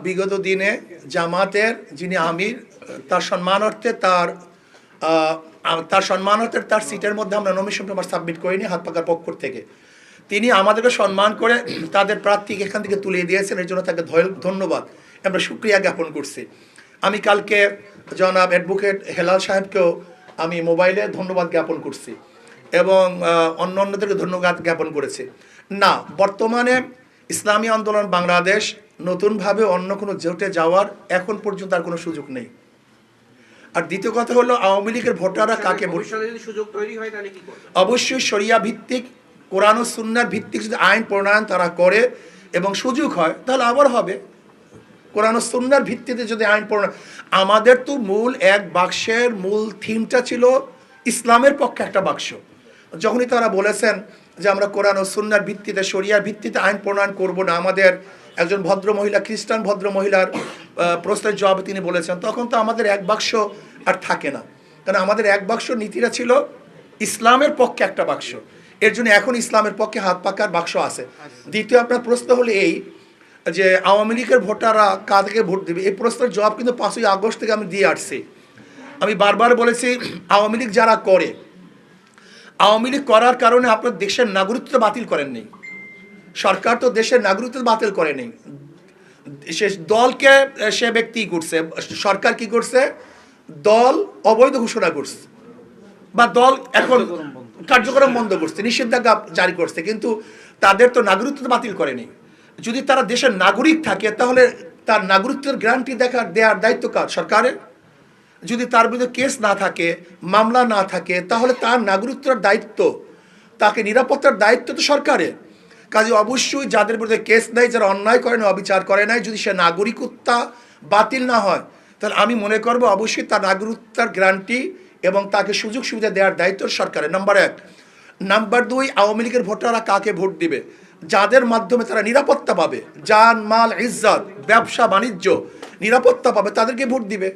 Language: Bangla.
বিগত দিনে জামাতের যিনি আমির তার সম্মানার্থে তার সিটের মধ্যে আমরা নমিনেশন পেপার সাবমিট করিনি হাত পাকার পক্ষ থেকে। তিনি আমাদেরকে সম্মান করে তাদের প্রার্থীকে এখান থেকে তুলিয়ে দিয়েছেন, এর জন্য তাকে ধন্যবাদ, আমরা শুকরিয়া জ্ঞাপন করছি। আমি কালকে জনাব অ্যাডভোকেট হেলাল সাহেবকেও আমি মোবাইলে ধন্যবাদ জ্ঞাপন করছি এবং অন্যদেরকে ধন্যবাদ জ্ঞাপন করেছি। না, বর্তমানে ইসলামী আন্দোলন বাংলাদেশ নতুনভাবে অন্য কোনো জোটে যাওয়ার এখন পর্যন্ত আর কোনো সুযোগ নেই। আর দ্বিতীয় কথা হলো আওয়ামী লীগের ভোটাররা কাকে সুযোগ তৈরি হয় তাহলে কি করবে? অবশ্যই শরিয়া ভিত্তিক কোরআন ও সুন্নাহর ভিত্তিক যদি আইন প্রণয়ন তারা করে এবং সুযোগ হয় তাহলে আবার হবে। কোরআন ও সুন্নাহর ভিত্তিতে যদি আইন প্রণয়ন, আমাদের তো মূল এক বাক্সের মূল থিমটা ছিল ইসলামের পক্ষে একটা বাক্স। যখনই তারা বলেছেন যে আমরা কোরআন ও সুন্নাহর ভিত্তিতে শরিয়ার ভিত্তিতে আইন প্রণয়ন করব না, আমাদের একজন ভদ্র মহিলা খ্রিস্টান ভদ্র মহিলার প্রশ্নের জবাবে তিনি বলেছেন, তখন তো আমাদের এক বাক্স আর থাকে না। কারণ আমাদের এক বাক্স নীতিটা ছিল ইসলামের পক্ষে একটা বাক্স, এর জন্য এখন ইসলামের পক্ষে হাত পাকার বাক্স আছে। দ্বিতীয় আপনার প্রশ্ন হলো এই যে আওয়ামী লীগের ভোটাররা কাদেরকে ভোট দেবে, এই প্রশ্নের জবাব কিন্তু 5ই আগস্ট থেকে আমি দিয়ে আসছি। আমি বারবার বলেছি আওয়ামী লীগ যারা করে, আওয়ামী লীগ করার কারণে আপনার দেশের নাগরিকত্ব বাতিল করেন নেই, সরকার তো দেশের নাগরিকত্ব বাতিল করে নেই, সে দলকে সে ব্যক্তি করছে, সরকার কি করছে, দল অবৈধ ঘোষণা করছে বা দল এখন কার্যক্রম বন্ধ করছে, নিষেধাজ্ঞা জারি করছে, কিন্তু তাদের তো নাগরিকত্ব বাতিল করেনি। যদি তারা দেশের নাগরিক থাকে তাহলে তার নাগরিকত্বের গ্যারান্টি দেওয়ার দায়িত্ব কার? সরকারের। যদি তার বিরুদ্ধে কেস না থাকে, মামলা না থাকে, তাহলে তার নাগরিকত্বের দায়িত্ব, তাকে নিরাপত্তার দায়িত্ব তো সরকারের। কাজে অবশ্যই যাদের বিরুদ্ধে কেস নেই, যারা অন্যায় করে না, অবিচার করে নাই, যদি সে নাগরিকত্ব বাতিল না হয় তাহলে আমি মনে করব অবশ্যই তার নাগরিকতার গ্যারান্টি এবং তাকে সুযোগ সুবিধা দেওয়ার দায়িত্ব সরকারের। নাম্বার 1। নাম্বার 2, আওয়ামী লীগের ভোটাররা কাকে ভোট দিবে? যাদের মাধ্যমে তারা নিরাপত্তা পাবে, জান মাল ইজ্জত ব্যবসা বাণিজ্য নিরাপত্তা পাবে, তাদেরকে ভোট দিবে।